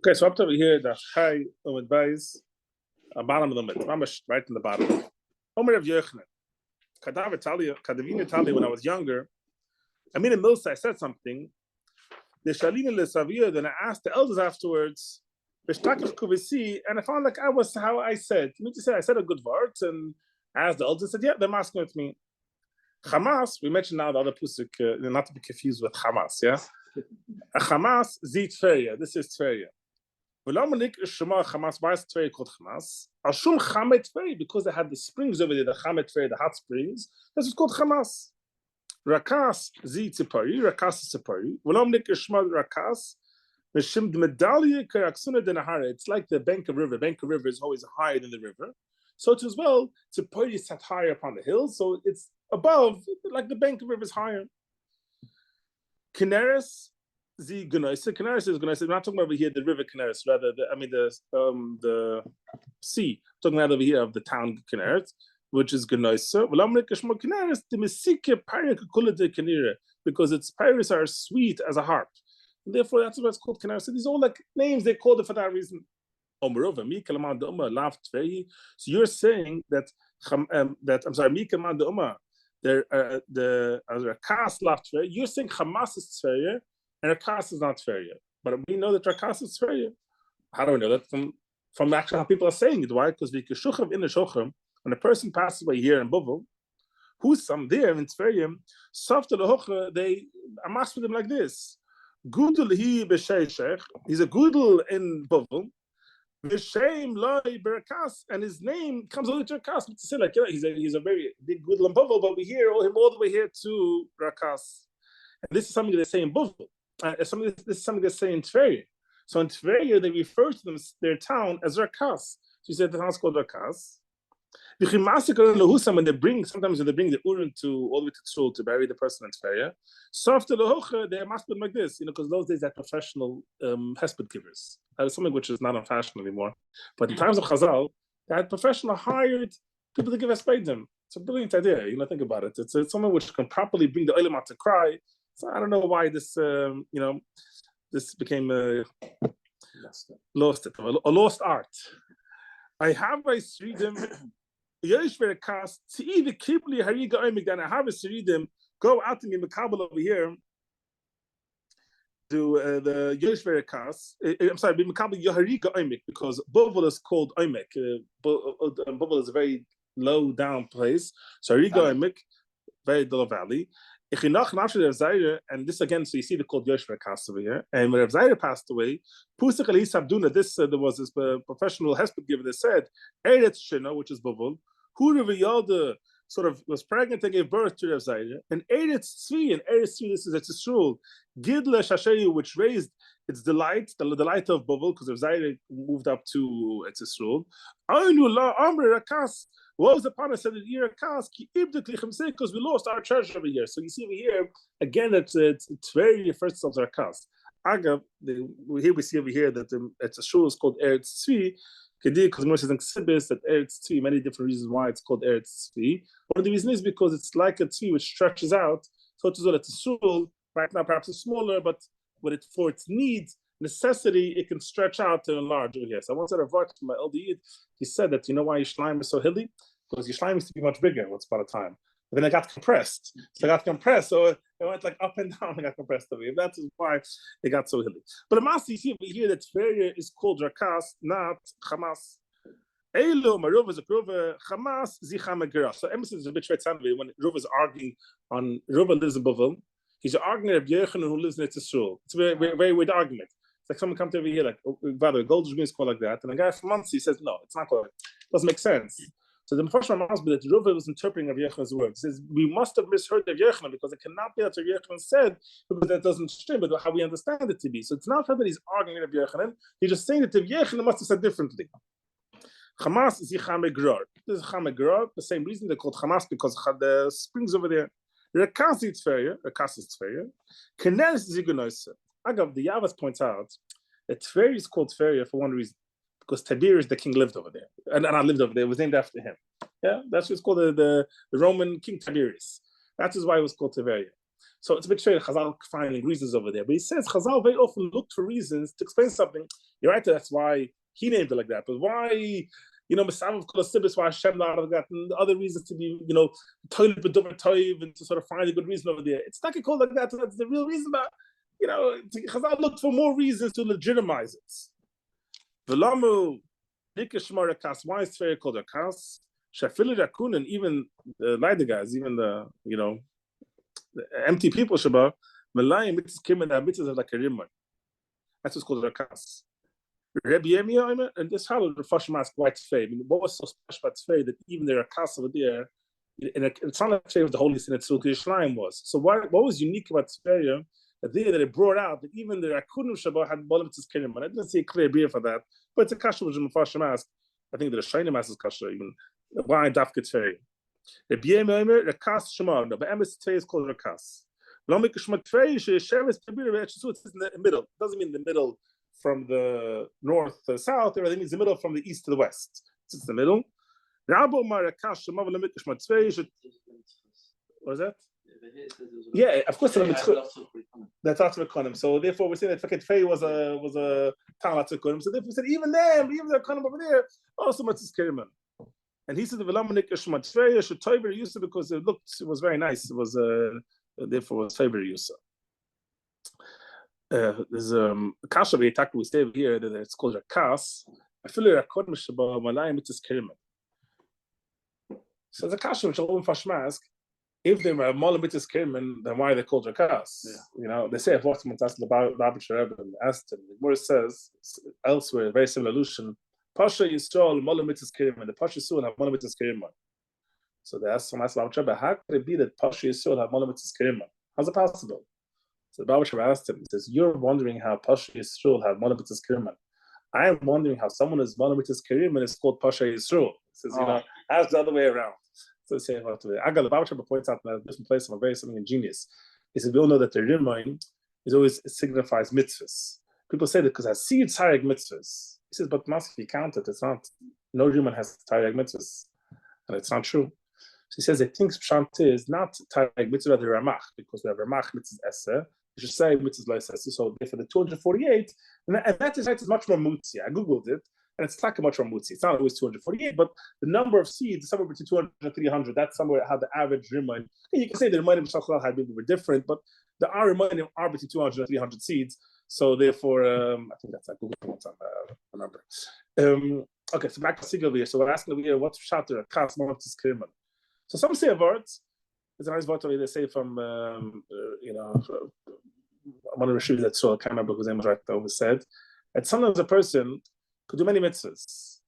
Okay, so up to over here, the Chai Umid Beis, bottom of the mid, right in the bottom. Omer of Yochanan, Kadavin Italia, when I was younger, I mean in Milsa, I said something. The Shalina Lesavia, then I asked the elders afterwards, and I found like I was how I said. You mean to say I said a good word, and I asked the elders, said, yeah, they're masking with me. Hamas, we mentioned now the other pusuk, not to be confused with Hamas, yeah? Hamas, Zit Tveria, this is Tveria. Hamas, why is Tveria called Hamas? Ashum Chamet Tveria, because they had the springs over there, the Chamet Tveria, the hot springs, this is called Hamas. Rakas, Zit Tzipari, Rakas is Tzipari. Rakas, it's like the bank of river. Bank of river is always higher than the river. So too as well, Tzipari is set higher upon the hill, so it's above, like the bank of river is higher. Kineris, the Gnoisa. Kineris is Gnoisa. We're not talking about over here the river Kineris, rather the sea. I'm talking about over here of the town Kineris, which is Gnoisa. Because its pirates are sweet as a harp. And therefore, that's why it's called Kineris. So these are all like names they called it for that reason. So you're saying that the Rakas left Tveria. You're saying Hamas is Tveria and Rakas is not Tveria. But we know that Rakas is Tveria. How do we know that? From actually how people are saying it. Why? Because in the Shochem, when a person passes away here in Bovel, who's some there in Tveria, soft they amass with him like this. Gudel he b'sheishech. He's a Gudel in Bovel. V'shem loy berakas, and his name comes only to Rakas. To say like, he's a very big Gudel in Bovel, but we hear him all the way here to Rakas. And this is something they say in Bovel. This is something they say in Tveria. So in Tveria, they refer to their town as Rakas. So you said the town's called Rakas. When they bring the Urim to all the way to Tzul to bury the person in Tveria, so after the Hocha, they must be like this, because those days they had professional hesped givers. That is something which is not in fashion anymore. But in times of Chazal, they had professional hired people to give hesped them. It's a brilliant idea. Think about it. It's something which can properly bring the Olam out to cry. So I don't know why this, this became a lost art. I have a Shiurim. Yoshverakas, the Kibli Hariga Oimik, then I have a Siridim, go out and give a Kabul over here to the Yoshverakas. I'm sorry, be Makabel Yohariga Oimik, because Bovel is called Oimik. Bovel is a very low down place. So Hariga Oimik, very low valley. And this again, so you see the called Yoshverakas over here. And when Rav Zaire passed away, Pusach Elis Abduna, there was this professional hesped giver that said, Eretz Shino, which is Bovel, who Yalda sort of was pregnant and gave birth to Rav Zaire, and Eretz Tzvi, this is Eretz Yisrael, Gidle Shashayu, which raised its delight, the delight of Bovel, because Rav Zaire moved up to Eretz Yisrael. Ainu Amr Rakas, what was upon us said that Rakas, because we lost our treasure over here. So you see over here, again, it's very refers to Rakas. Agav, here we see over here that Eretz Yisrael is called Eretz Tzvi, because Moshe says in Ksibis that Eretz Tzvi, many different reasons why it's called Eretz Tzvi. One of the reasons is because it's like a tzvi which stretches out, so to say that it's right now perhaps it's smaller, but for its needs, necessity, it can stretch out to enlarge over here. So I once had a word from my elder Yid, he said that, Yishmael is so hilly? Because Yishmael used to be much bigger once upon a time. But then it got compressed. So it went like up and down and got compressed over here. That's why it got so hilly. But the Masi, you see over here that Tveria is called Rakas, not Hamas. Elo, Marova is a Rova, Hamas, Zichamegira. So emphasis is a bit straight when Rova is arguing on Rova lives in Bovel. He's arguing of Yochanan who lives in Yisrael. It's a very, very, very weird argument. It's like someone comes over here like, by the way, Gold's Green is called like that. And the guy from Muncie says, no, it's not called. It doesn't make sense. So the first one must be that Reuven was interpreting of Yochanan's words. He says, we must have misheard of Yochanan because it cannot be that Yochanan said, because that doesn't stream, but how we understand it to be. So it's not that he's arguing of Yochanan, he's just saying that Yochanan must have said differently. Hamas is Yichamegror. This is Chamegror, the same reason they called Hamas, because the springs over there. Rakas is Tveria, Rakas is Tveria. Kineris is Yigunoisa. Agav, the Yavas points out that Tveria is called Tveria for one reason. Because Tiberius, the king, lived over there, and I lived over there. It was named after him. Yeah, that's what's called the Roman King Tiberius. That is why it was called Tiberia. So it's a bit strange. Chazal finding reasons over there, but he says Chazal very often looked for reasons to explain something. You're right, that's why he named it like that. But why, Mesav Kol HaSibis, why Hashem not like that, and the other reasons to be, Toilet B'Dover Toiv, and to sort of find a good reason over there. It's not called like that. So that's the real reason. But Chazal looked for more reasons to legitimize it. V'lamu Nikashmar Akas. Why is Tfeir called Akas? Shafil Rakun, and even the Leida guys, even the the empty people, Shabbat, Malayim mitzvahs came in the mitzvahs like a rimon. That's what's called rakas. Rebbe Yemiyah, and this how the Fashim asked why Tzfei. What was so special about Tzfei that even the rakas over there, it's not like Tzfei was the holy sin that Tzulkei Yerushalayim was. So what was unique about Tzfei that it brought out that even the Rakunim Shabbat had bolam mitzvahs kirimon. I didn't see a clear beer for that, but it's a kasha which the Fashim asked. I think the Shainim asked kasha even why Daf Tzfei. The BMI Rakas Shema, but Emes Tvei is called Rakas. Lomik Shema Tvei, Shev is Pebir, it's in the middle. It doesn't mean the middle from the north to the south, or it means the middle from the east to the west. It's the middle. Rabo Marakas Shema, Lomik Shema Tvei. What is that? Yeah, of course. That's after Konim. So therefore, we say that Faket Tvei was a Talat Konim. So therefore, we said even the Konim over there also Matzis Kiriman. And he said the Velamanik Shmat Tvei should Toiver Yusa because it was very nice. It was therefore was Toiver Yusa. There's a kasha v'yitak we stay here that it's called a kas. I feel like a kodem sheba malayim mitzvahs kiriman. So the kasha which all Fashma ask, if they were malayim mitzvahs kiriman, then why are they called a kas? Yeah. They say if what's asked the Babich Rebbe and asked him, the Gemara says elsewhere a very similar allusion. Pasha Yisrael malayim mitzvahs kiriman. The Pasha Yisrael have malayim mitzvahs kiriman. So they asked Babich Rebbe, how could it be that Pasha Yisrael have malayim mitzvahs kiriman? How's it possible? So the Babich Rebbe asked him, he says, you're wondering how Pasha Yisrael have malayim mitzvahs kiriman. I am wondering how someone is malayim mitzvahs kiriman is called Pasha Yisrael. He says, ask the other way around. So they say about the Agal, the Babich Rebbe points out in a different place of a very something ingenious. He said, we all know that the Rimon is always signifies mitzvahs. People say that because I see it's Tarek mitzvahs. He says, but must be counted. It's not, no Rimon has Tarek mitzvahs. And it's not true. So he says, he thinks Pshant is not Tarek mitzvah, the Ramach, because we have Ramach mitzvahs Eseh. You should say mitzvahs lo Eseh. So for the 248, and that is much more mutzi. I Googled it, and it's like much more mutzi. It's not always 248, but the number of seeds is somewhere between 200 and 300. That's somewhere how the average Rimon. You can say the Rimon Shachal had been different, but the Rimon are between 200 and 300 seeds. So therefore, I think that's like Google one time. I remember. Okay, so back to Sig over here. So we're asking over here, what's Shatter, Kas, Monotis Kirman? So some say a word. There's a nice word they say from, one of the Rishis that saw, I can't remember whose name was right, that always said, that sometimes a person could do many mitzvahs.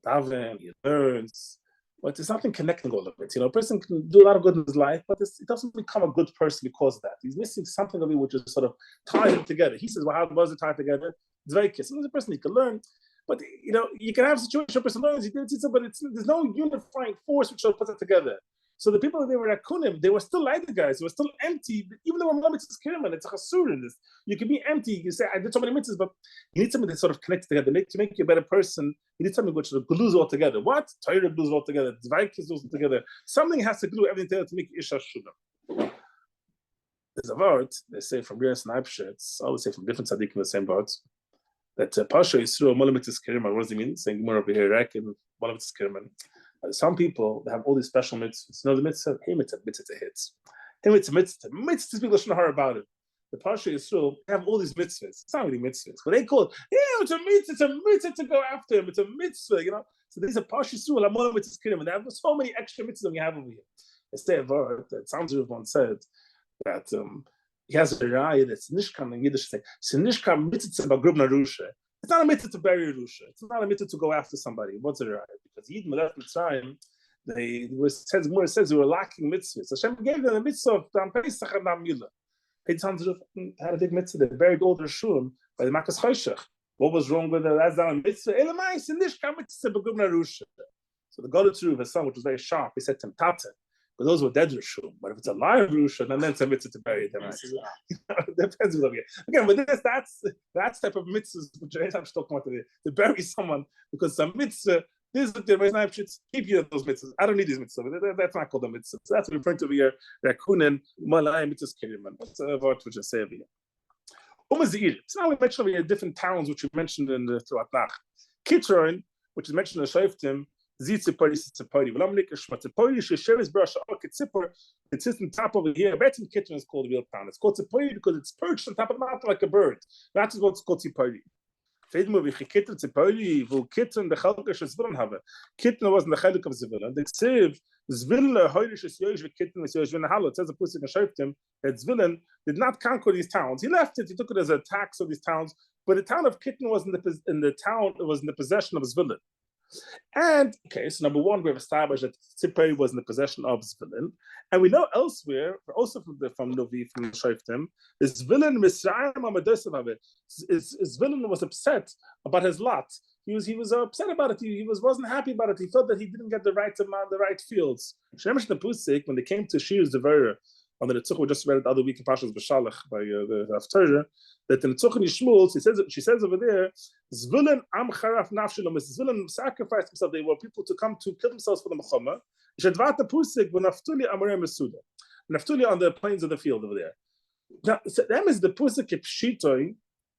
Daven, he learns, but there's nothing connecting all of it. A person can do a lot of good in his life, but it doesn't become a good person because of that. He's missing something of it which is sort of ties him together. He says, well, how was it tied together? It's very kid. Sometimes a person he can learn, but you can have a situation where a person learns, but there's no unifying force which puts it together. So the people that they were at Kunim, they were still like the guys, they were still empty, even though mitzvahs kirim, it's a chasur in this. You can be empty, you say, I did so many mitzvahs, but you need something that sort of connects together, to make you a better person. You need something which glues all together. What? Torah glues all together, Dvaikis glues all together. Something has to glue everything together to make Isha Shudam. There's a word, they say from Rias and Aibshe, it's always say from different tzaddikim the same words, that Pasha Yisrael, Malam mitzvahs kirim, what does it mean? Saying more over here, Rak and Malam mitzvahs kirim. Some people they have all these special mitzvahs. The mitzvah, hey mitzvah hits. Hey mitzvah people shouldn't hear about it. The Pasha Yisrael have all these mitzvahs. It's not really mitzvahs, but they call it, it's a mitzvah to go after him. It's a mitzvah, So these are Pasha Yisrael, Amon mitzvahs kirim, and they have so many extra mitzvahs we have over here. Instead of that sounds like one said that he has a raya that's nishkam in Yiddish say, so nishkam mitzvah b'grubna rusha. It's not a mitzvah to bury Rusha. It's not a mitzvah to go after somebody. What's it right? Because Yid Melech Mitzrayim, it says they were lacking mitzvahs. Hashem gave them a mitzvah of Dam Pesach and Dam Milah. They had a big mitzvah. They buried all their Shiurim by the Makas Choshech. What was wrong with it? That's not a mitzvah. Elamai, Sinishka mitzvah b'gubna Rusha. So the God of Tzruv, his son, which was very sharp, he said to him, Tate, but those were dead Rishum. But if it's a live Rishum, then it's a mitzvah to bury them. It depends on again, but that's type of mitzvahs which I'm talking about today. To bury someone because it's a mitzvah, This is the reason I should keep you in those mitzvahs. I don't need these mitzvahs. That's not called the mitzvahs. That's referring to here. Rakunen malay mitzvahs kiriman. That's a word which I say over here. So now we mentioned over here different towns which we mentioned in the throughout Nach. Kitron, which is mentioned in the Shoftim, Zitzipori, Zitzipori. V'lamnik Shmatzipori, Shesheres Brasha Kitzipor. It sits on top over here. Betin Kitron is called a real town. It's called Tzipori because it's perched on top of the mountain like a bird. That is what's called Tzipori. Kitten wasn't the chelik of Zvillan. The Ksiv, Zvillan, Hoylish Yoish, Kitten, Yoish, Hallo. It says the Pusik and Shoftim that Zvillan did not conquer these towns. He left it, he took it as a tax of these towns, but the town of Kitten was in the possession of Zvillan. And okay, so number one, we have established that Tzipori was in the possession of Zvillan, and we know elsewhere, also from Novi, from Shoftim, is Zvillan Misraim Amadosav. Zvillan was upset about his lot. He was upset about it. He wasn't happy about it. He felt that he didn't get the right amount, the right fields. Shemesh the Pusik, when they came to Shir Zevera, on the Netzuch, we just read it the other week in Pashas B'Shalach by the Haftarah, that in Netzuch and Yishmuel, she says over there, Zvillan am charaf nafshalom. Zvillan sacrificed himself. They were people to come to kill themselves for the Mechama. Shadvat the Pusik, when Naftuli Purim Seuda. Naftuli on the plains of the field over there. Now, so that means the Pusik Pshitoi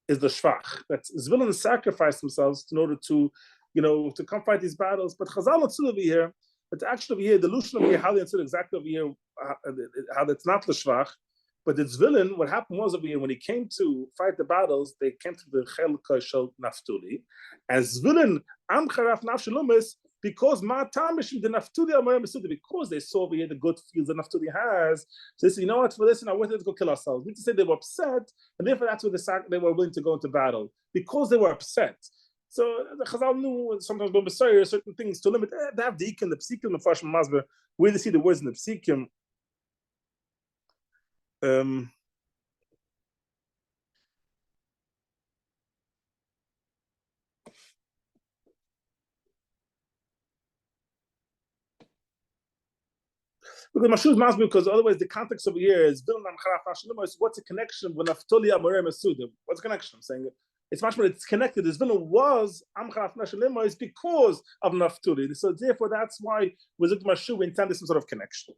is the Shvach. That Zvillan sacrificed themselves in order to, to come fight these battles. But Chazal Natzul over here, it's actually over here, the Lushan over here, how they answered exactly over here, how that's not the Shvach, but it's Zvillan. What happened was over here, when he came to fight the battles, they came to the Chelka Shel Naftuli, and Zvillan Am Charaf Nafshalumis, because Ma'atamishim the Naftuli Amorim Mesuda, because they saw over here the good fields that Naftuli has, so they said, you know what, for this, we're going to go kill ourselves. We need to say they were upset, and therefore that's why they were willing to go into battle, because they were upset. So the Chazal knew sometimes when Messiah certain things to limit. They have the Ikim, the Psikim, the Farshim Masber, where they see the words in the Psikim. Because Mashuz Masber, because otherwise the context over here is what's the connection with Naftali Amoreh Mesuda? What's the connection? I'm saying it's much more, it's connected. This villain was Amcharaf Nashalima is because of Naftuli. So therefore, that's why we looked at Mashu, we intended some sort of connection.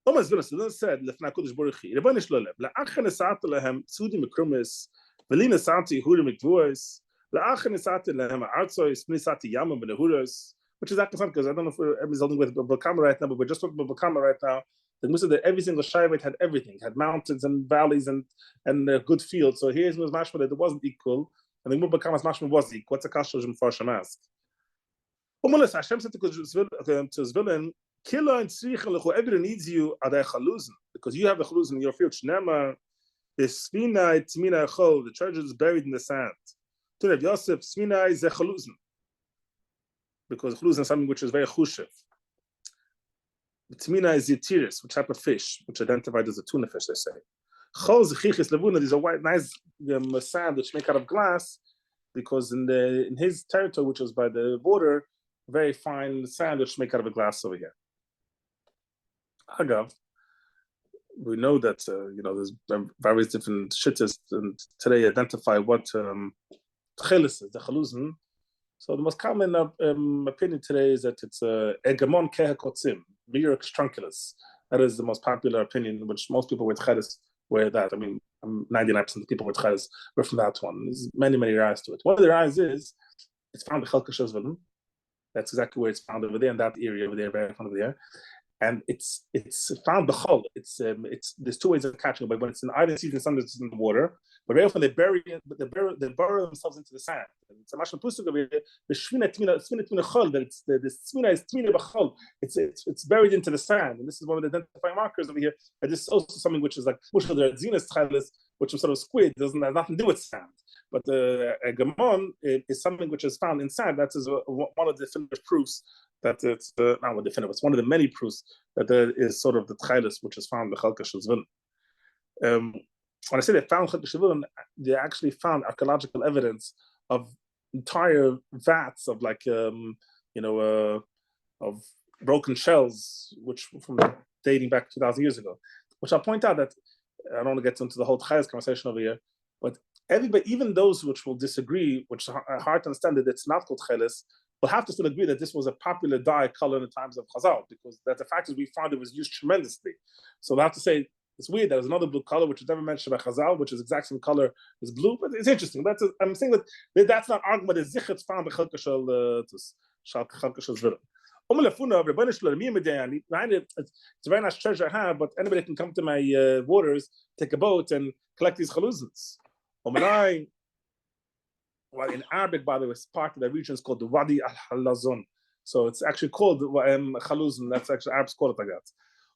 Thomas Villain said, Lefna Kodesh Baruchi, Rebbeinu Shlolem, La'achen Esat Lehem, Sudi Mekrumis, Velina Sati Hurim Mekvuos, La'achen Esat Lehem, Arzois, Minisati Yamam Benehuros, which is actually because I don't know if everybody's holding with Bakama right now, but we're just talking about Bakama right now. The Musa that every single Shaivite had everything, had mountains and valleys and good fields. So here's Mashma that it wasn't equal, and the Mubakama's Mashma was equal. What's the Kasha Farsham ask? Hashem said to Zvilin, Killa and Tzricha, whoever needs you, are they chaluzin, because you have a chaluzin in your field. Shnema, the Svina, Tmina Chol, the treasure is buried in the sand. To Yosef, Svina is a chaluzin, because chaluzin is something which is very chushev. Tmina is yitiris, which type of fish, which identified as a tuna fish, they say. Chol zechichis levuna, these are white, nice sand which make out of glass, because in his territory, which was by the border, very fine sand which make out of a glass over here. Agav, we know that there's various different shittas and today identify what tchelis is, the chaluzin. So the most common opinion today is that it's egamon kehakotzim, Mirux trunculus. That is the most popular opinion, which most people with chedes wear that. I mean, 99% of people with chedes were from that one. There's many, many rise to it. One of the rise is, it's found in Chelka Shel. That's exactly where it's found over there, in that area over there, very far over there. And it's found b'chol. It's there's two ways of catching it, but when it's in either season, some it's in the water. But very often they burrow themselves into the sand. And it's a mashal pusuk over here. The shvina tmina chol. That it's the shvina is tmina b'chol. It's buried into the sand, and this is one of the identifying markers over here. And this is also something which is like mushal the zinus tchelis, which is sort of squid. Doesn't have nothing to do with sand. But the gamon is something which is found in sand. That is one of the definitive proofs that it's not one definitive. It's one of the many proofs that there is sort of the tchelis which is found in the Chelka Shel. When I say they found Chelka Shel, they actually found archaeological evidence of entire vats of of broken shells, which from dating back 2,000 years ago. Which I'll point out that I don't want to get into the whole tchelis conversation over here, but everybody, even those which will disagree, which are hard to understand that it's not called chelis, we'll have to still agree that this was a popular dye color in the times of Chazal, because that's the fact is we found it was used tremendously. So we'll have to say it's weird. There's another blue color which is never mentioned by Chazal, which is exact same color as blue, but it's interesting. I'm saying that that's not argument that Zichet's found the Chalka Shel Zvilim. It's a very nice treasure I have, but anybody can come to my waters, take a boat, and collect these chaluzins. Well, in Arabic, by the way, it's part of the region is called the Wadi al-Halazon. So it's actually called chaluzin. That's actually Arabs call it like that.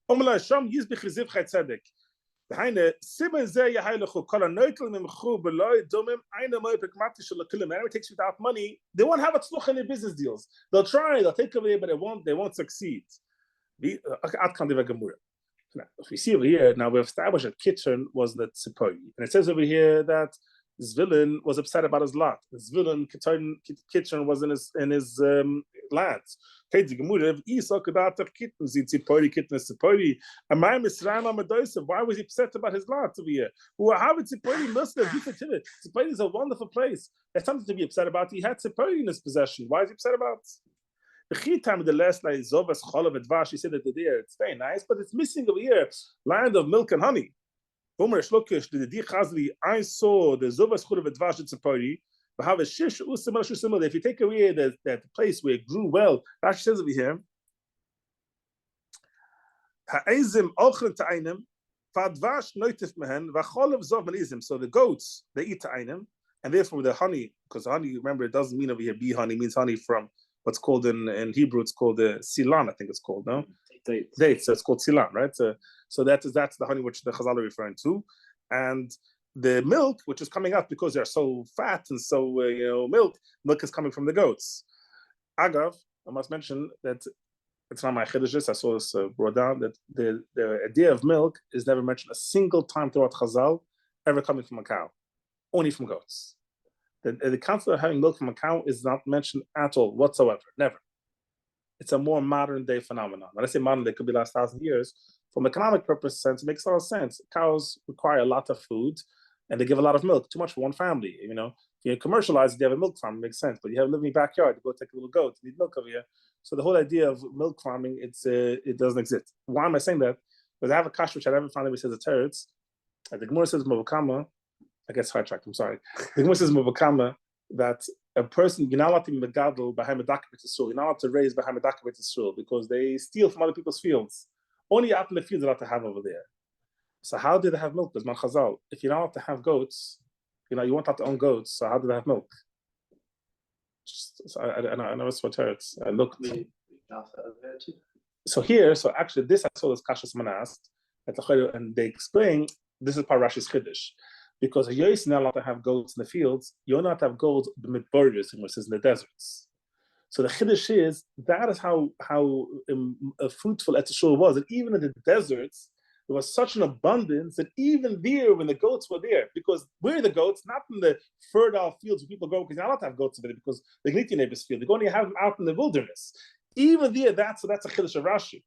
Whenever it takes you without money, they won't have a tzluch in their business deals. They'll try, they'll take away, but they won't succeed. If we see over here, now we've established that Kitchen was the tzipori. And it says over here that Zvulun was upset about his lot. Zvulun Kitchen was in his lands. Why was he upset about his lot over here? Tzipori is a wonderful place. There's something to be upset about. He had Tzipori in his possession. Why is he upset about it? The last line, Zovas Cholav Advash, he said that there it's very nice, but it's missing over here, land of milk and honey. I saw the Zovas Cholav Advash at Tzipori. If you take away that place where it grew well, Rashi says over here, so the goats, they eat ta'ainim, and therefore the honey, because honey, remember, it doesn't mean over here bee honey, it means honey from what's called in Hebrew, it's called the silan, I think it's called, no? Dates, so it's called silan, right? So that's the honey which the Chazal are referring to. And the milk, which is coming out because they're so fat and so milk is coming from the goats. Agav, I must mention that it's not my chiddush. I saw this brought down that the idea of milk is never mentioned a single time throughout Chazal, ever coming from a cow, only from goats. The concept of having milk from a cow is not mentioned at all whatsoever, never. It's a more modern day phenomenon. When I say modern day, it could be last 1,000 years. From an economic purpose sense, it makes a lot of sense. Cows require a lot of food, and they give a lot of milk, too much for one family. If you commercialize it, you have a milk farm, it makes sense. But you have a living backyard, you go take a little goat, you need milk over here. So the whole idea of milk farming, it doesn't exist. Why am I saying that? Because I have a kash which I never found anybody says a teretz. The Gemara says Mavakama, I get sidetracked, I'm sorry. The Gemara says Mavakama that a person, you're not allowed to be megadol behind medakabit Yisrael. You're not allowed to raise behind medakabit Yisrael because they steal from other people's fields. Only out in the fields they're allowed to have over there. So how do they have milk? Because man Chazal, if you're not allowed to have goats, you won't have to own goats. So how do they have milk? I know it's what hurts. I looked. So actually, this I saw this kasha someone asked, and they explain this is part of Rashi's chiddush, because a Yossi is not allowed to have goats in the fields. You're not allowed to have goats with burgers, which is in the deserts. So the chiddush is that is how fruitful Eretz Yisrael was, and even in the deserts. There was such an abundance that even there, when the goats were there, because we're the goats, not in the fertile fields where people go, because you're not allowed to have goats over there, because they can eat your neighbor's field. They're going to have them out in the wilderness. Even there, that's a chiddush of Rashi.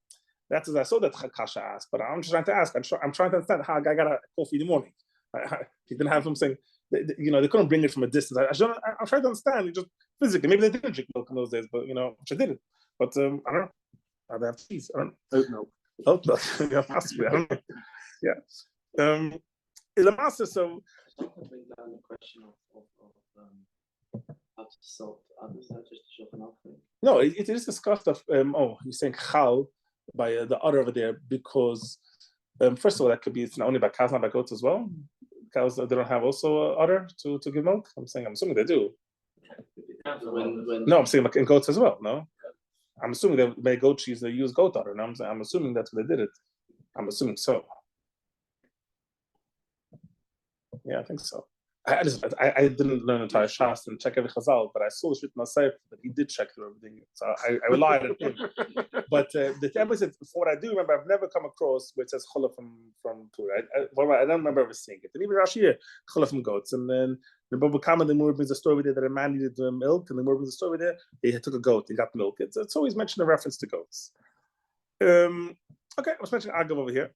That's as I saw that Kasha asked, but I'm just trying to ask. I'm trying to understand how a guy got a coffee in the morning. He didn't have him saying, they couldn't bring it from a distance. I'm trying to understand. Just physically, maybe they didn't drink milk in those days, but which I didn't. But I don't know. They have cheese. I don't know. Oat milk. Yeah, possibly. I don't know. Yeah. Ilamasa, so. Bring down the question of how to salt others, not just to show an. No, it is discussed of you're saying chal by the udder over there because first of all that could be it's not only by cows, not by goats as well. Cows they don't have also udder to give milk. I'm assuming they do. No, I'm saying like in goats as well. No. I'm assuming they made goat cheese. They use goat udder. And I'm assuming that's what they did it. I'm assuming so. Yeah, I think so. I didn't learn entire Shas and check every Chazal, but I saw the shit myself that he did check through everything. So I relied on him. But the emphasis for what I do remember, I've never come across where it says chola from Purim. I don't remember ever seeing it. And even Rashi here, chola from goats. And then the Baba Kama, the Moor brings a story there that a man needed milk, and the Moor brings a story there, they took a goat, he got milk. It's always mentioned a reference to goats. Okay, I was mentioning Agav over here.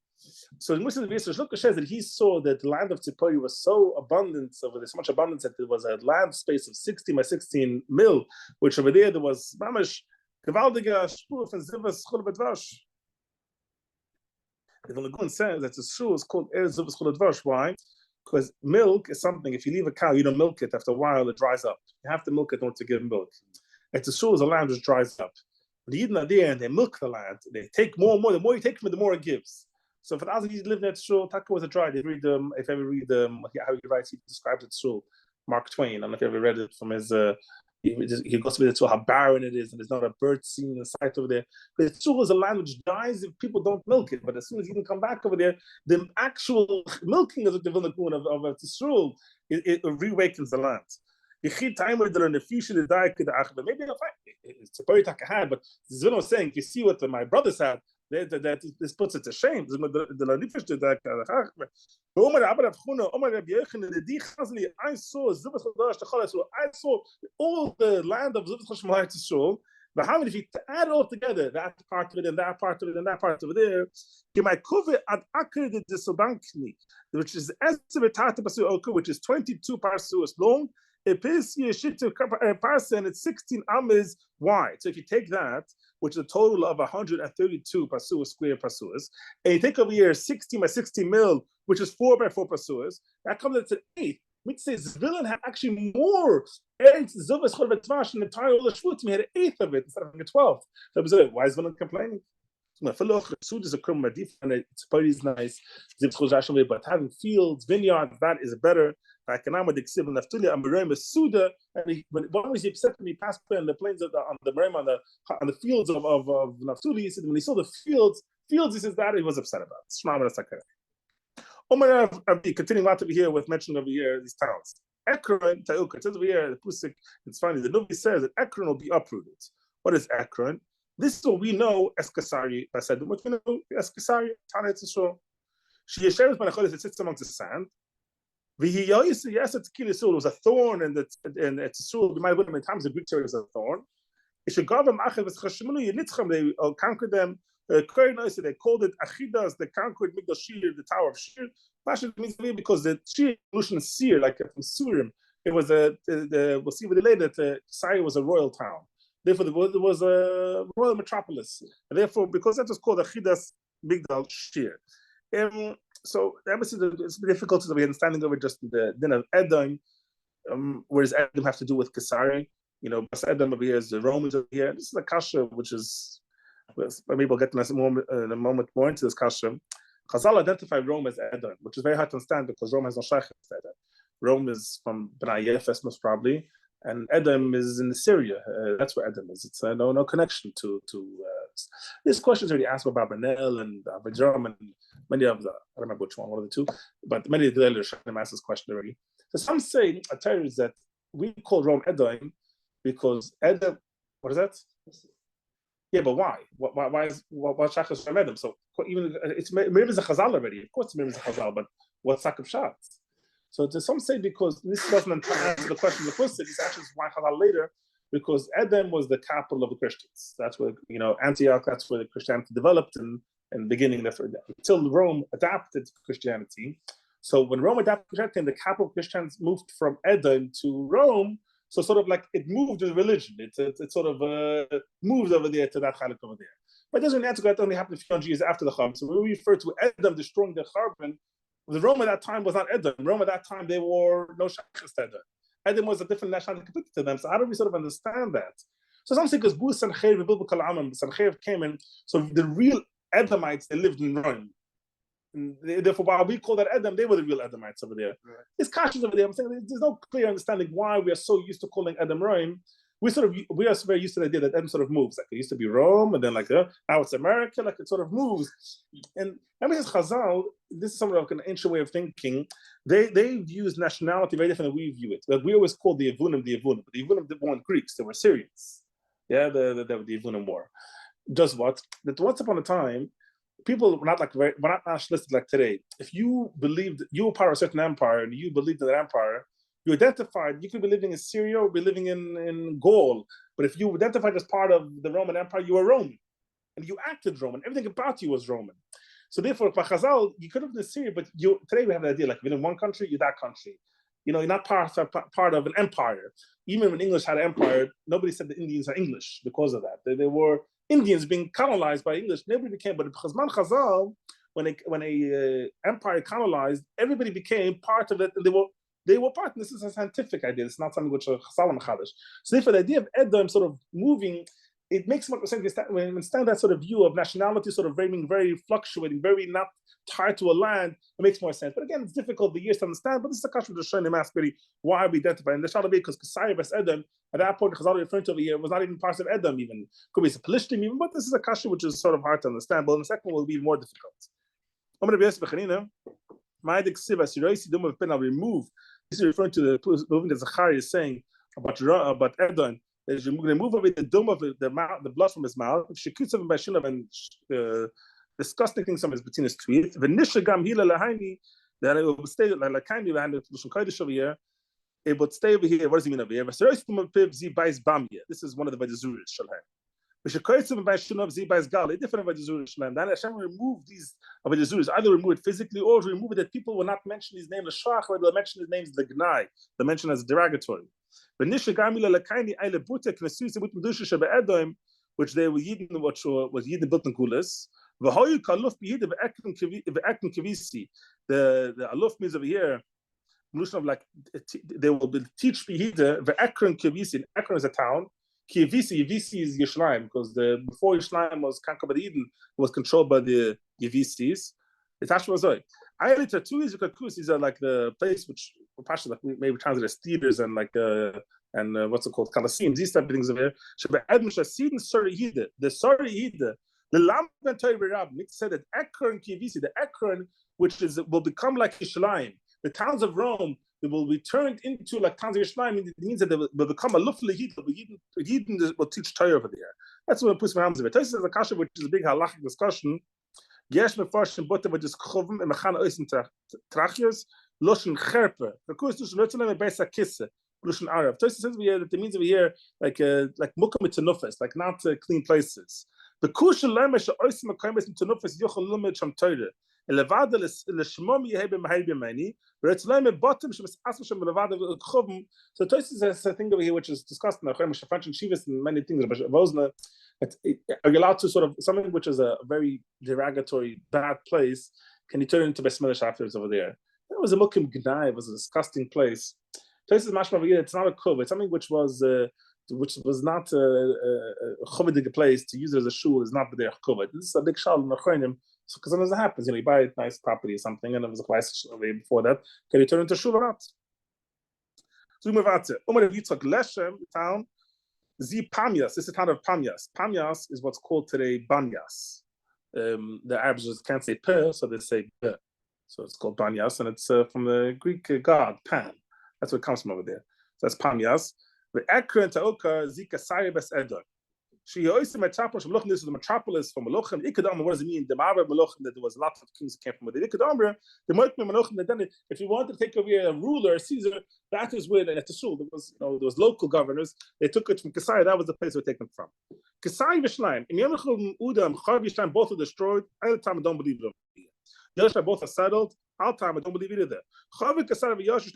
So the Muslim Shluka says that he saw that the land of Tzipori was so abundant, over there, so much abundance that there was a land space of 16 by 16 mil, which over there was mamash gewaltige Spur von Zivas Chul Bedvash. The Lagoon says that the shul is called Er Zivas Chul Bedvash. Why? Because milk is something, if you leave a cow, you don't milk it, after a while it dries up. You have to milk it in order to give milk. And the shul is a land which dries up. The Yidden are there and they milk the land. They take more and more. The more you take from it, the more it gives. So for the others, he's living at shul. Taka was a dry. They read if you ever read how he writes, he describes it shul. Mark Twain. I don't know if you ever read it from his. He goes with it to how barren it is, and there's not a bird seen in sight over there. But shul is a land which dies if people don't milk it. But as soon as you can come back over there, the actual milking of the Vilna of the shul, it reawakens the land. Maybe it's a very hard, but this is what I'm saying. You see what my brothers had, that this puts it to shame. I saw all the land of Zivach to show. But how many, if you add it all together, that part of it and that part of it and that part over there, which is 22 parsuas long. And it's 16 amas wide. So if you take that, which is a total of 132 pasuas, square pasuas, and you take over here 16 by 16 mil, which is 4 by 4 pasuas, that comes to 8. Which says Zvilin had actually more Eretz Zuvas Chol Betvash in the entire Ola Shvutim. He had an eighth of it instead of a 12th. So why is Zvilin complaining? Seuda is a criminal and it's pretty nice, but having fields, vineyards, that is better. Like an Dixiv and Naftulia and Purim Seuda, and one was he upset when he passed by on the plains of on the fields of Naftuli. He said when he saw the fields, he says that he was upset about. Continuing on over here with mentioning over here these towns. Ekron, Tauka, it says over here, the Pusik, it's funny, the Nubi says that Ekron will be uprooted. What is Ekron? This is what we know as Kasari. I said, what we know as Kasari, Tana Tzishol. She Yesheres Banacholis, it sits amongst the sand. It was a thorn and it's true. We might have many times the Greek word is a thorn. They conquered them. They called it Achidas, they conquered Migdal Shir, the Tower of Shir. Means because the Shir evolution is Seer, like from Siyum. It was we'll see with it later that Siyum was a royal town. Therefore, there was a royal metropolis. And therefore, because that was called Achidas Migdal Shir. So obviously it's difficult to be understanding over just the din of Edom, whereas Edom have to do with Kesari. Bas Edom over here is the Romans over here. This is a kasha which is, maybe we'll get in a moment more into this kasha. Chazal identified Rome as Edom, which is very hard to understand because Rome has no shaykhs to Edom. Rome is from Bnei Yefes most probably, and Edom is in Syria. That's where Edom is. It's no connection to this question is already asked by Barbanel and Abidram and many of the, I don't remember which one of the two, but many of the earlier Shana asked this question already. So some say, I tell you, that we call Rome Edom because Edom, what is that? Yeah, but why? Why Shachas from Edom? So even it's maybe it's a Chazal already. Of course, maybe it's a Chazal, but what's Sakab Shatz? So some say because this doesn't answer the question of the first. This actually is why Chazal later. Because Edom was the capital of the Christians. That's where, Antioch, that's where the Christianity developed and beginning until Rome adapted Christianity. So when Rome adapted Christianity, the capital of Christians moved from Edom to Rome. So sort of like it moved with religion. It sort of moved over there to that Chalik over there. But it doesn't answer that only happened a few hundred years after the Churban. So when we refer to Edom destroying the Churban, the Rome at that time was not Edom. Rome at that time, they were no Shachas to Edom. Edom was a different nationality completely to them. So how do we sort of understand that? So some say because Bu Sancheir, Biblical Amam, Sancheir came in, so the real Edomites, they lived in Rome. And therefore, while we call that Edom, they were the real Edomites over there. Right. It's cautious over there. I'm saying there's no clear understanding why we are so used to calling Edom Rome. We are very used to the idea that Edom sort of moves. Like it used to be Rome, and then now it's America. Like it sort of moves. And I mean, Chazal, this is somewhat of an ancient way of thinking. They've used nationality very different than we view it. Like we always call the Yevunim, but the Yevunim weren't Greeks; they were Syrians. Yeah, the Yevunim war. Just what? That once upon a time, people were not nationalistic like today. If you believed you were part of a certain empire and you believed in that empire, you identified, you could be living in Syria or be living in Gaul, but if you identified as part of the Roman Empire, you were Roman. and you acted Roman. Everything about you was Roman. So therefore, by Chazal, you could have been Syria, but today we have an idea like you're in one country, you're that country. You're not part of an empire. Even when English had an empire, nobody said the Indians are English because of that. They were Indians being colonized by English. Nobody became, but Chazman Chazal, when a empire colonized, everybody became part of it, and they were part. And this is a scientific idea. It's not something which Chazal Machadish. So therefore, the idea of Edom sort of moving, it makes much sense when we stand that sort of view of nationality sort of being very fluctuating, very not tied to a land. It makes more sense. But again, it's difficult the years to understand. But this is a question of showing the mass why we identify. And the Shalabi, because Kasai vs. Edom, at that point, Chazal referring to over here, was not even part of Edom, even. Could be a Pelishtim, even. But this is a question which is sort of hard to understand. But in the second one will be more difficult. I'm going to be asked Bechanina. My Dixiv, as R Yossi Roth I'll remove. This is referring to the movement that Zachariah is saying about Edom. Is going to remove away the dome of the blood from his mouth. Shekutzav by Shulav and disgusting things from his between his teeth. V'nishagam hila lahaini, that it will stay like kindly behind the Lushon Kodesh over here. It would stay over here. What does he mean over here? This is one of the Vajizuris Shalhem. V'shekutzav by Shulav zi bais gal. Different Vajizuris Shalhem. Then Hashem removed these Vajizuris. Either remove it physically or remove it that people will not mention his name the Shach, or they'll mention his name as the Gnai. They'll mention as derogatory. Which they were Yidden, which was Yidden built in Gulis. The aluf means over here, of like they will teach Yidden the Ekron Kivisi. Ekron is a town. Yevisi is Yerushalayim, because before Yerushalayim was conquered by the Yidden, it was controlled by the Yevisis. It's Ashwazoi. Ayeli Tatuis these are like the place which like maybe translate as theaters and like and what's it called, Kalasim, these type of things over here. The Soriyide, the Lam Nick said that Ekron Kivisi, the Ekron, which will become like Yerushalayim, the towns of Rome, they will be turned into like towns of Yerushalayim. It means that they will become a Lufle Yidden will teach Torah over there. That's what Purim Seuda. This is a kasha which is a big halachic discussion. Yesh mefarshim bote with this chovim and mechan oisen trachios loshen cherpe. The course loshen lotzalem beisa kisse loshen Arab. Tosis says here that it means over here like mukam mitzanufes, like not clean places. The kushan lemesh oisen mekaymes mitzanufes yochel lumed sham Torah. Elevada leshmom yehebe mahaybe mani. Retzalem bottom shemes asma shem elevada chovim. So Tosis has a thing over here which is discussed in the Chaim Shul and Shivas and many things. Vosna. Are you allowed to sort of something which is a very derogatory, bad place? Can you turn it into Besmelish afterwards over there? That was a mukim gnai. It was a disgusting place. Places mashma v'yid. It's not a kub. It's something which was not a chovidig place to use it as a shul. Is not the kuvit. This is a big shal in the chayim. So because sometimes it happens, you buy a nice property or something, and it was a place before that. Can you turn it into shul or not? So we move on to Umar Yitzchak Leshem town. Z Pamias, this is the town of Pamias. Pamias is what's called today Banyas. The Arabs just can't say Pe, so they say Be. So it's called Banyas, and it's from the Greek god Pan. That's where it comes from over there. So that's Pamias. The Ekron Taoka Zika Saribes Edom. She Yossi Metropolis from Melochim. This is the metropolis from Melochim. Ikadam, what does it mean? The Ma'aber Melochim, that there was lots of kings that came from it. Ikadam, the Melochim, that then if you wanted to take over a ruler, a Caesar, that is where at the Shul there was local governors. They took it from Kasai. That was the place they were taken from. Kasai Vishnaim. In Yemechum Udam, Chav Yishnaim, both are destroyed. I don't believe them. Yosha both are settled. All time I don't believe either. Chav Kasai Yosha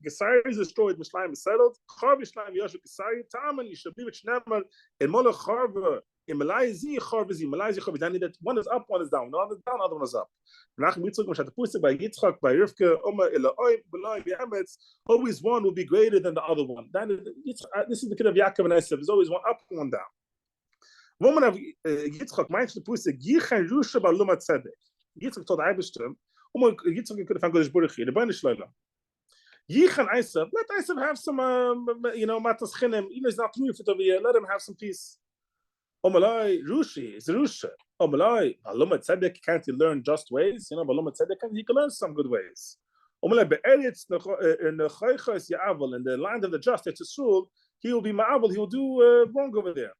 Kasai is destroyed. Mishnaim is settled. Chav Yishnaim Yosha Kasai. Taman you should believe it. Shneimer in Molech Chav in Malaysia Chav is in Malaysia Chav. That one is up, one is down. One is down, other one is up. Nach Yitzchak Moshe Pusik by Yitzchak by Rivka Omer Eloim Beloim Yemetz. Always one will be greater than the other one. This is the kid of Yaakov and Esav. There's always one up, one down. Woman of Yitzchak meint the Pusik Yichen Rusha Baluma Tzedek. Yitzchak told Eibishter. Yitzchak could have found Kodesh Baruch Hu. The Bnei Shloila. Yichan Esav, let Esav have some, matas chinem. Even if it's not true for over here, let him have some peace. Omalai Rushi is Rusha. Omalai Baluma Tzedek can't he learn just ways? Baluma Tzedek he can learn some good ways. Omalai be'eretz nechaychas ya'aval in the land of the just, it's a shul. He will be ma'aval. He will do wrong over there.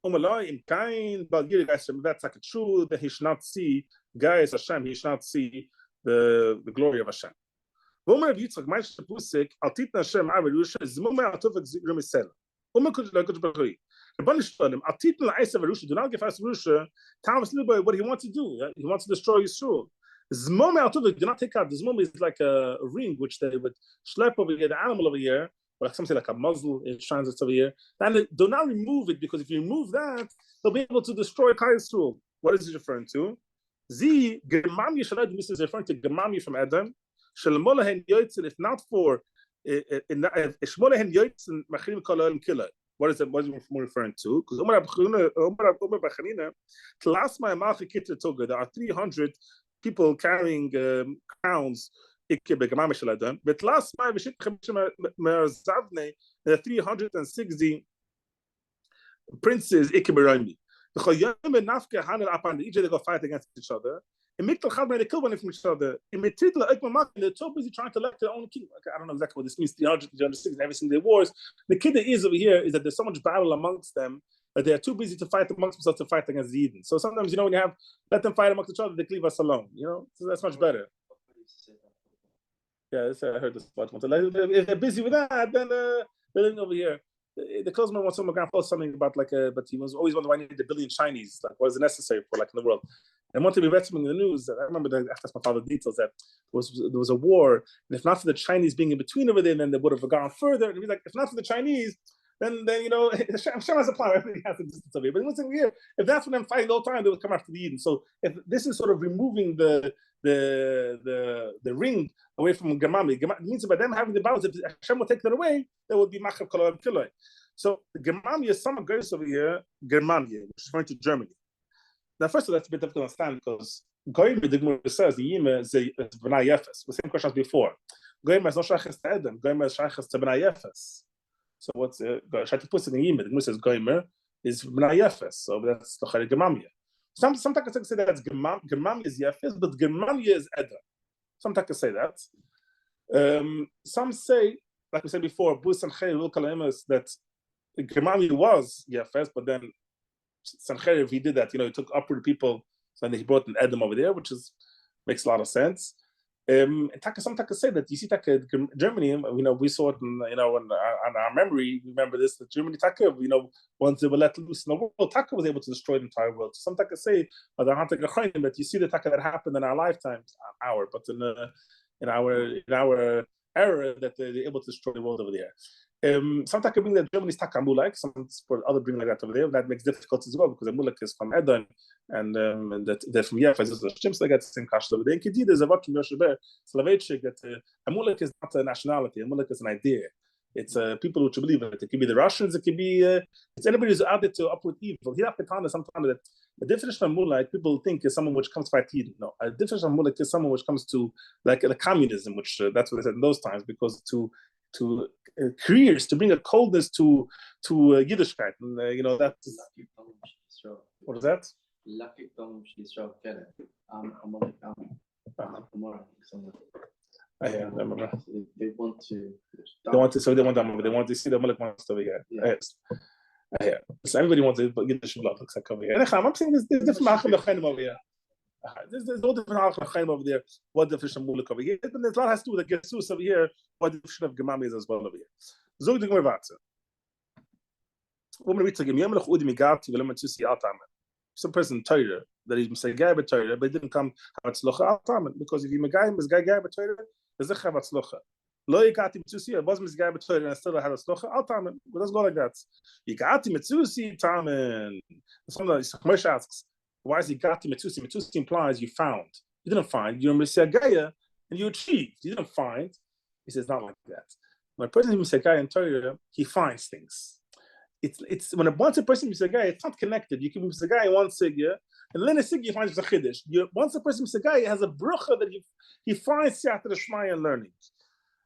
Omalai in kain balgir guys. That's like a shul that he should not see. Guys, Hashem, he should not see the glory of Hashem. Woman of Yitzchak, my Pusik, Al Titna Hashem Avar Yusha, Zmuma Atuvak Rumisel. Woman could like Baruch. Do not give us Rusha. Thomas Liboy, what he wants to do. He wants to destroy Yisrael. Zmome out of it, do not take out. The Zmome is like a ring which they would schlep over here, the animal over here, or like something like a muzzle in transits over here. And do not remove it, because if you remove that, they'll be able to destroy Klal Yisrael. What is he referring to? Z Germami Shalad, this is referring to Germami from Adam. Shalmolahen Yoitzin, if not for Shmolahen Yoitzin Machrim Kol Killer. What is it? What is it referring to? Because there are 300 people carrying crowns. But last time, there are 360 princes. Each they go fight against each other. They kill one from each other. They're so busy trying to elect their own king. Okay, I don't know exactly what this means. 360 every single day wars. The kid that is over here is that there's so much battle amongst them that they are too busy to fight amongst themselves to fight against the Eden. So sometimes, when you have let them fight amongst each other, they leave us alone. So that's much better. Yeah, I heard this once. If they're busy with that, then they're living over here. The Klozman wants someone to post something about but he was always wondering why I need 1 billion Chinese. Like, what is it necessary for, in the world? And one time we read something in the news. I remember that I asked my father details that there was a war, and if not for the Chinese being in between over there, then they would have gone further. And he's like, if not for the Chinese, then Hashem has a plan. Everything has a distance over here. But once here, if that's for them fighting the whole time, they will come after the Eden. So if this is sort of removing the ring away from Germami, it means by them having the balance, if Hashem will take that away, there will be Machav Kolol Kiloi. So Germania, some goes over here, Germania, which is referring to Germany. Now, first of all, that's a bit difficult to understand because Goyim, the Gemara says, the Yima is B'nai Yefes. The same question as before. Goyim is not Shayches to Edom. Goyim is Shayches to B'nai Yefes. So what's Shaytipus in the Yima? The Gemara says Goyim is B'nai Yefes. So that's the Chari Germania. Some takers say that Germania is Yefes, but Germania is Edom. Some takers say that. Some say, like we said before, Bus and Chayr will Kala'imus, that Germania was Yefes, but then Sancheiriv, he did that, he took upward people, so then he brought an Edom over there, which makes a lot of sense. And some Taka say that, you see Taka, Germany, we saw it in our memory, remember this, that Germany Taka, once they were let loose in the world, Taka was able to destroy the entire world. So some Taka say, that you see the Taka that happened in our lifetimes, but in our era, that they're able to destroy the world over there. Some Taka bring that Germany's Taka Mulek, some for other bring like that over there. That makes difficulties as well because the Mulek is from Edom and that they're from Yefes. So Shims they get the same kash over there. In Kedid is a Vakim Yosheber Slavechik that a Mulek is not a nationality. A Mulek is an idea. It's people who believe it. It could be the Russians. It could be it's anybody who's added to upward evil. Here sometimes that the definition of Mulek people think is someone which comes to fight evil. No, a definition of Mulek is someone which comes to like the communism, which that's what they said in those times because to careers to bring a coldness to Yiddishkeit, and that's what is that? I remember. They want to. They want to see the Mulek wants over here. Yes. So everybody wants to Yiddish blood looks like over here. I'm saying there's different Hachim over here. There's no different Hachim over there. What the definition of Mulek over here? But there's a lot has to do with the Gesus over here. What the definition of Gemami is as well over here. Zog the Gemara. When we read the Gemara, Udi Migati, we learn to see Altaman. Some person Torah that he say Gai Torah, but didn't come Havatzlocha Altaman because if you Megayim is Gai Torah, there's a Havatzlocha. Lo Yigati Mitzusi, it was Gai Torah and still had a Slocha Altaman. But let's go like that. Yigati Mitzusi Taman. Sometimes Moshe asks, why is Yigati Mitzusi? Mitzusi implies you found. You didn't find. You're Messiah Gaia and you achieved. You didn't find. He says not like that. When a person is Messiah Gaia in Torah, he finds things. It's when once a person is a guy, it's not connected. You can be a guy in one sigya, and then a sigya finds a chiddush. Once a person is a guy, he has a brucha that he finds siyata d'shmaya and learning.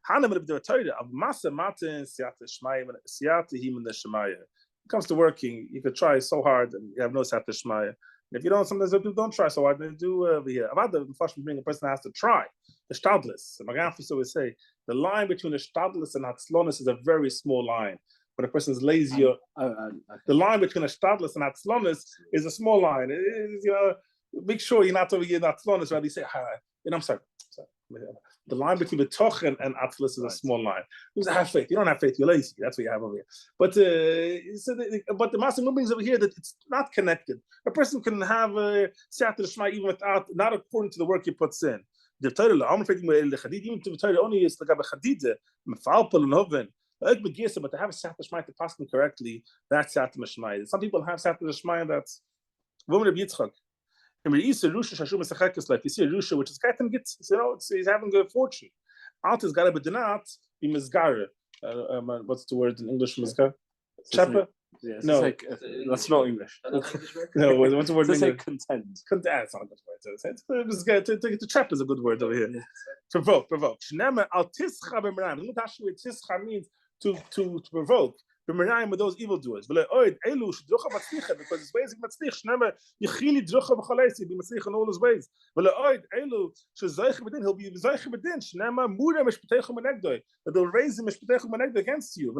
Hanam of Torah of masa matin siyata d'shmaya siyata him the shmaya. It comes to working, you could try so hard and you have no siyata d'shmaya. If you don't, sometimes people don't try so hard. They do over here. About the first being a person has to try. The shtadlis. Magafis always say the line between the shtadlis and hatzlonis is a very small line. When a person is lazy, the line between a shtadlis and hatzlonis is a small line. It is, make sure you're not over here, not hatzlonis, rather you say, I'm sorry. The line between Betoch and Atzilus is a small line. You have faith. You don't have faith. You're lazy. That's what you have over here. But but the Master means over here that it's not connected. A person can have Siyata Shema even without, not according to the work he puts in. The Torah, I'm afraid even to the Torah only is like a Chadidze, Mefalpel and Hoven. But to have a Siyata Shema to pass them correctly, that's Siyata Shema. Some people have Siyata Shema that's woman of Yitzchak. And when you see a Rusha, you see a Rusha, which is Kaitam gets, he's having good fortune. Alt is Gara Bedinat, be Mizgara. What's the word in English, Mizgara? Chapa? Yes, no, like, that's not English. No, what's the word? Let's say content. Content, that's not a good word. To trap is a good word over here. Yeah. Provoke. Shnema al tischa b'merayim. Look at what tischa means to provoke. B'merayim with those evildoers. Because his ways are matzlich. Shnema yichili drucha b'chaleisi. Be matzlich in all his ways. He'll be zoich b'din. Shnema mura mishpatechu menegdoi. That they'll raise him mishpatechu menegdoi against you.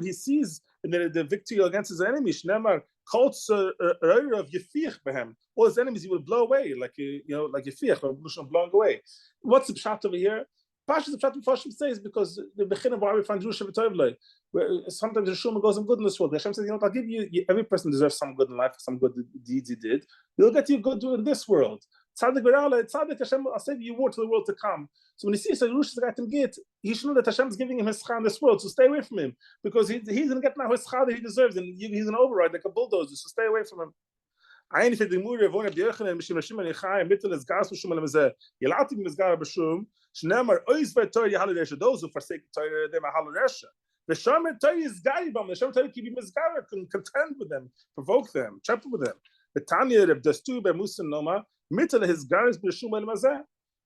He sees the victory against his enemy. Shnemar calls of Yefich behem. All his enemies he will blow away, like Yefich, or blowing away. What's the pshat over here? Pashas the pshat Mepharshim says because the beginning of why we find Yerusha v'Tovlei. Sometimes the Shuma goes some good in this world. Hashem says, I'll give you. Every person deserves some good in life, some good deeds he did. You'll get you good in this world. Tzaddik v'ra'ala, tzaddik Hashem will save you more to the world to come. So when he sees Yerusha's got him get, he should know that Hashem is giving him his schar in this world. So stay away from him because he's going to get now his schar that he deserves, and he's going to override like a bulldozer. So stay away from him. Ein für die Mure wohnen bei euch in Mishim Mishim in Chai Mittel is Gas Mishim Lemze. Yelati Mizgar Bashum. Shnemer ois ve Torah Halaresha. Those who forsake Torah them Halaresha. The Shomer Torah is Gaibam. The Shomer Torah keep Mizgar, can contend with them, provoke them, chapter with them. The Tanya of Dastu be Musa Noma Mittel his Garis Bashum Lemze.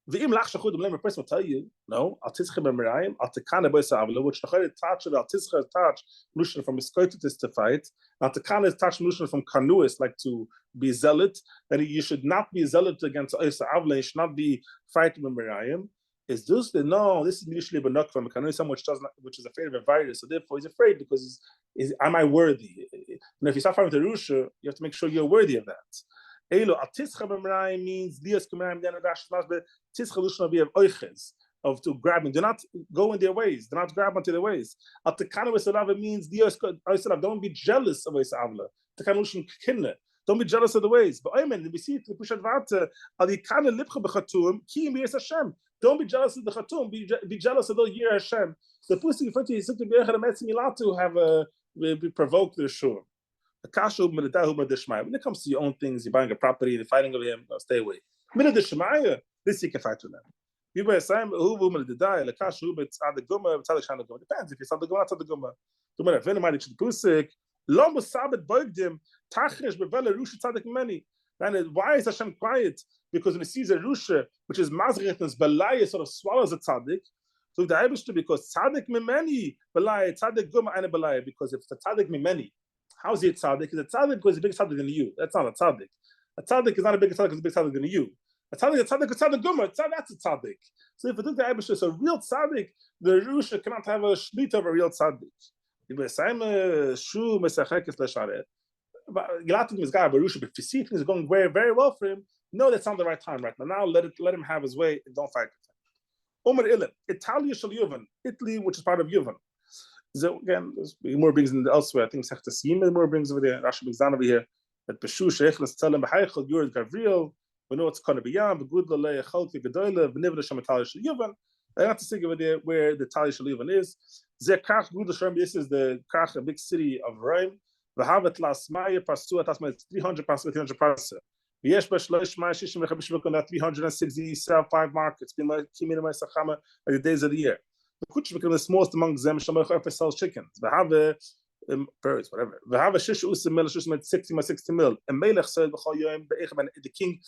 The Im Lach Shachud the person will tell you, no, Al Tischem Merayim, Al Tekana Boisa Avla, which the Chayre touch of Al Tischem touch Lushan from Miskoitis to fight. Al Tekana is touch Lushan from Kanuis, like to be zealot, and you should not be zealot against Oisa Avla, you should not be fighting with Merayim. Is this no? This is usually Benokvam, Kanuis, someone which is afraid of a virus, so therefore he's afraid because am I worthy? If you start fighting with the Rusha, you have to make sure you're worthy of that. Elo atischa b'merayim means lias k'merayim then adashmas but tischa lushna be of oiches of to grab them. Do not go in their ways. Do not grab onto their ways. Atekana v'salav means lias oisalav. Don't be jealous of oisavla. Tekana lushna kinne. Don't be jealous of the ways. But amen. We see it. Pushat v'ata alikana lipcha b'chatum ki im Hashem. Don't be jealous of the chatum. Be jealous of the year Hashem. The pussy in front of you is to be have provoke the shur. When it comes to your own things, you're buying a property, you're fighting over him, no, stay away. This you can fight with them. Depends if it's on the Guma, not the Guma. Why is Hashem quiet? Because when he sees a Rusha, which is Mazrit and Belaya, sort of swallows a tzaddik. So the Eibishter, because tzaddik mimeni Belaya, tzaddik Guma and Belaya, because if it's a tzaddik mimeni, how is he a tzaddik? Is a tzaddik because he's a bigger tzaddik than you? That's not a tzaddik. A tzaddik is not a bigger tzaddik because he's a bigger tzaddik than you. A tzaddik is tzaddik gumma. That's a tzaddik. So if you think the Eibishter is a real tzaddik, the Rusha cannot have a shlita of a real tzaddik. If you say shu mesachekes lesharet, Gilatim is God, but Rusha, but if you see things going very, very well for him, no, that's not the right time right now. Now let him have his way and don't fight with him. Omer Ilim, Italia shel Yuvan, Italy, which is part of Yuvan. So again, there's more brings in elsewhere. I think Mesechta Siyum more brings over there. Rashi brings down over here that Beshu Sheichlas Tzelem B'Haychel Yurid Gavriel. We know it's Kana B'Yam B'Gud Lalei Chalki Gedoyle V'Nivra Shem Talia Shel Yuvan. I have to think over there where the Talia Shel Yuvan is. Zekach Gud Shem. This is the Kach, a big city of Rome. V'Havet Lasmaya Pasu Atasma. It's 300 Pasu, 300 Pasu. V'Yesh B'Shloish Ma'Shishim V'Chabish V'Kon 360 sell 5 markets. Been like Kimina Ma'Sachama like the days of the year. The Kutch became the smallest among them. Shammai sells chickens. They have birds, whatever. They have a shish usim mil, shish mil 60 mil. And Melech said, the king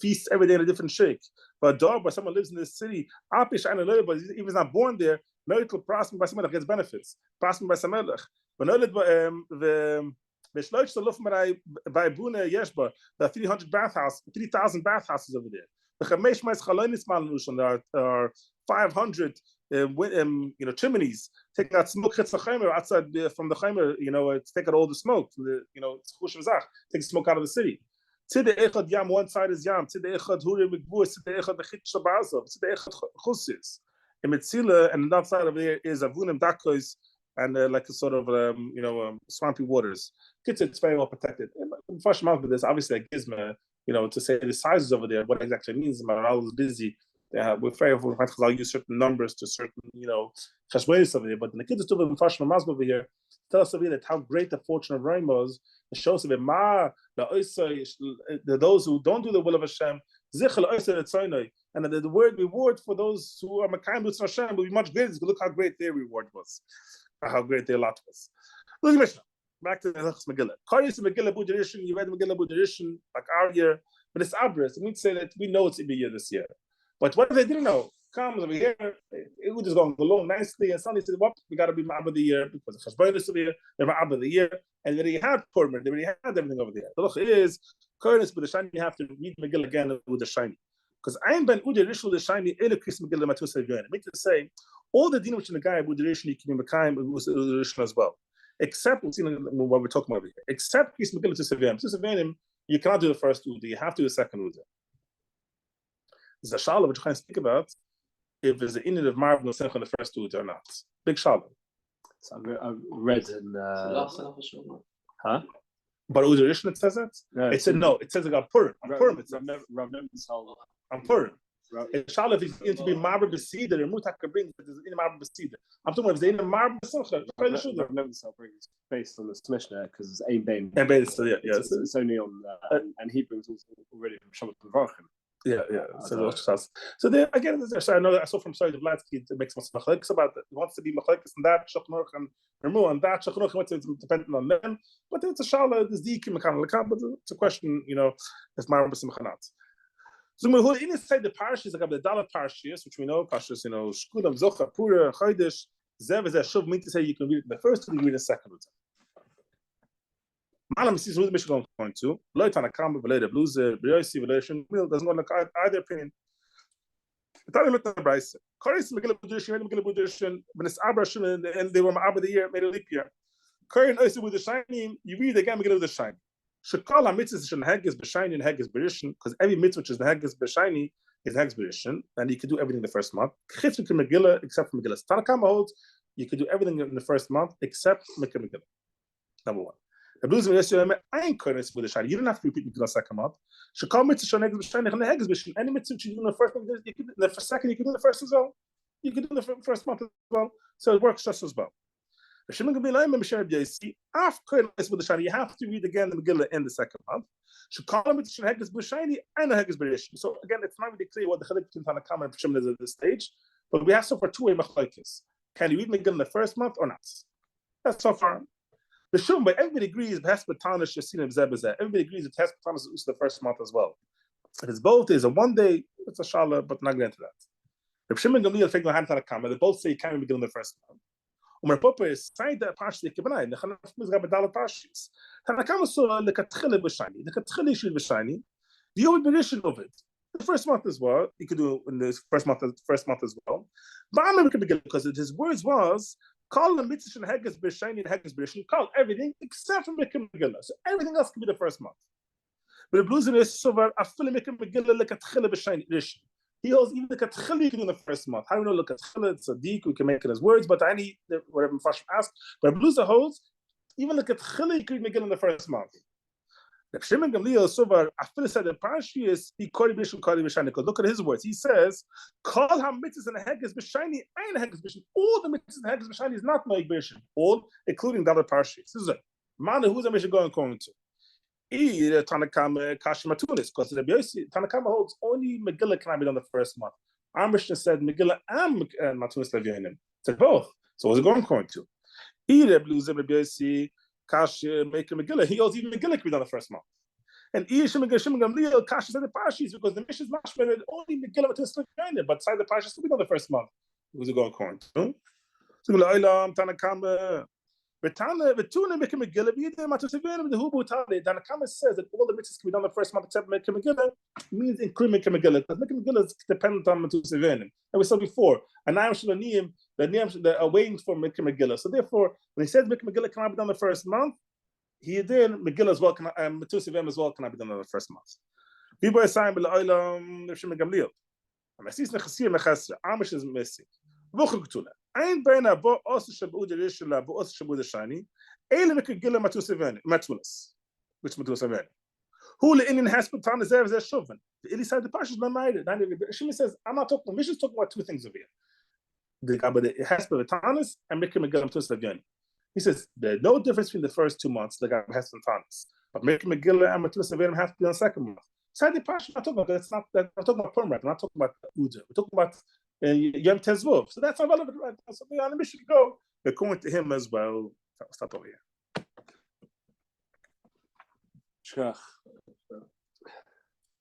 feasts every day in a different shake. But a dog, by someone lives in this city, Apish and a little, but even if he's not born there, Melech prosper by Samelech gets benefits. Prosper by Samelech. But no, the Shloich to Lufmarai by Buna Yeshba, there are 300 bathhouses, 3,000 bathhouses over there. The Chamesh Mais Chalonis Malnushon, there are 500 chimneys taking out smoke outside from the chaimer, to take out all the smoke, take smoke out of the city. Tzidei echad yam, one side is yam. Tzidei echad hurim mikvur. Tzidei echad lechit shabazov. Tzidei echad chusis. In Metzila, and that side of there is avunim dakos and like a sort of swampy waters. It's very well protected. First month with this, obviously, a gizma, to say the sizes over there, what exactly means. Maral is busy. We're very often I'll use certain numbers to certain, chashweris over there. But in the kids of Fash Mamaz over here, tell us over here that how great the fortune of Rome was. It shows of it, those who don't do the will of Hashem, and the word reward for those who are Makayim Lutzon Hashem will be much greater. Look how great their reward was, how great their lot was. Look at Mishnah. Back to the Toras Megillah. Toras Megillah Buddhism, you read the Megillah Buddhism like our year, but it's Abras. It means say that we know it's Ibi year this year. But what if they didn't know? Comes over here, it was just going along nicely, and suddenly said, "Well, we got to be Ma'ab of the year because the Chashbon is over here, they're Ma'ab of the year, and they already had Purim, they already had everything over there." The look is, Kodesh with the shiny, you have to read Megillah again with the shiny. Because I'm ben Ude Rishul the shiny, Elikris Megillah Matus Again. It means to say, all the dinim which in the guy with the Rishul, you can be Mekayim with the Rishul as well. Except, we've seen what we're talking about here, except Kris Megillah Tusavim, you cannot do the first Ude, you have to do the second Ude. There's a shalom which we're trying to speak about. If there's an inyan of Marv no Simcha in the first Ude or not. Big shalom. So I've read in huh? But Ude Rishon it says that? No, it said no, it says it got Purim. Purim it says. On Purim. Shalom if it's to be Marv B'Sida, or Mutak brings it is in Marv B'Sida. I'm talking about if it's in Marv B'Simcha. Rav Nebenzahl brings based on the Mishnah because it's Ein Bein. And Bein is still, yeah. It's only on and he brings also already from Shabbat B'Varchim. Yeah. So there again, I know that I saw from Sorry Blatsky it makes much machlekes about it. He wants to be machlekes and that Shachnuch and Remu and that Shachnuch wants to dependent on them. But it's a shala, this dikim mekan lekam, but it's a question, if Maram b'simchanat. So we're inside the parashas, like the Dalat parashas, which we know, parashas, Shkudam, Zochar, Pura, Chodesh, Zev, Shuv, mean to say you can read it in the first, you can read it in the second. Malam sees who the Mishnah going to. Loitana Kamba, Valeda Blues, R Yossi Roth doesn't go like either opinion. The time looked at the Bryce. Toras Megillah Buddhism, when it's Abra and they were Abba the year, made a leap year. Korean also with the shiny, you read again Megillah with the shiny. Shekala mitzvahs should Hegges b'shiny and Hegges b'rishon, because every mitzvah which is the Hegges b'shiny is Hegges b'rishon, and you can do everything the first month. Chitz Megillah except for Megillah. Tanakama holds you can do everything in the first month except Megillah. Number one. The blues of Yeshua, I ain't Kodesh with the shiny. You don't have to repeat the second month. Shekal mitzvah should Hegges b'shiny and Hegges b'rishon. Any mitzvah you do in the first month, you can in the second, you can do the first as well. You can do the first month as well. So it works just as well. You have to read again the Megillah in the second month. So again, it's not really clear what the chilek between Tanakama and Shimon is at this stage, but we have so far two-way machlokes. Can you read Megillah in the first month or not? That's so far. The Shum, but everybody agrees everybody agrees that Hespatana is the first month as well. If it's both, is a 1 day, it's a shala, but not going into that. If Shimon Gamliel figure out Tanakama, they both say you can't read Megillah in the first month. Umar Papa is side that parshas Kibanai. The Chanaf is got Badal parshas. Tanakama saw the Katchile b'shani. The Katchile should b'shani. The Yom Berishon of it. The first month as well. You could do in the first month as well. But I'm not going because his words was call the mitzvah and Hegges b'shani and Hegges b'rishon. Call everything except for Megillah. So everything else can be the first month. But the blues in this so far after Megillah the Katchile b'shani rishon. He holds even the Katchili you can do in the first month. How do we know the Katchili? It's a dik, we can make it as words, but any whatever Mefashim asked. But Bluza holds, even the Katchili you can make it in the first month. The Shimon Gamliel Sovar, after said the Parashi is he Kori Bishon Kori Bishani. Because look at his words. He says, Call Hamitzvahs and Hegges B'shani and Hegges B'shani. All the mitzvahs and Hegges B'shani is not Noig B'shani. All, including the other Parashis. This is it. Man, who's the mission going to? Tanakama Kashimatunis, because the Tanakama holds only Megillah can be done the first month. Our Mishnah said Megillah and Matunis Levyanim. Said both. So what's it going to? Either Bluzim Rebbe Kash make a Megillah. He holds even Megillah can be done the first month. And Shimon Gamliel Kash said the Parashis because the Mishnah is mashma that only Megillah Matunis Levyanim, but side the Parashis will be done the first month. What's it going to? So Tanakama. Tanakama says that all the mitzvahs can be done the first month except Mekah Megillah means including Mekah Megillah because Mekah Megillah is dependent on Matus Sevenim. And we said before, and now the are waiting for Mekah Megillah. So therefore, when he says Mekah Megillah cannot be done the first month, he did Megillah as well, Matus Evim as well cannot be done in the first month. People are saying, Amish is missing. Ein beina bo os shabu de rishla bo os shabu de shani. Ele Megillah Matus Evim, Matulas. Which Matus Evim? Who le inin has put on the zerv as shuvan. The Eli side the Pasha's not married. Shimi says, I'm not talking, Mishnah is talking about two things over here. The Hesper Vatanis and Mikra Megillah Matus Evim. He says there's no difference between the first 2 months, the guy has Vatanis. But Mikra Megillah and Matus Evim have to be on the second month. Side the Pasha, I'm talking about that's not that. I'm talking about Purim, I'm not talking about Uda. We're talking about Yom Tezvov. So that's not relevant right now. So on the mission to go according to him as well. Stop over here.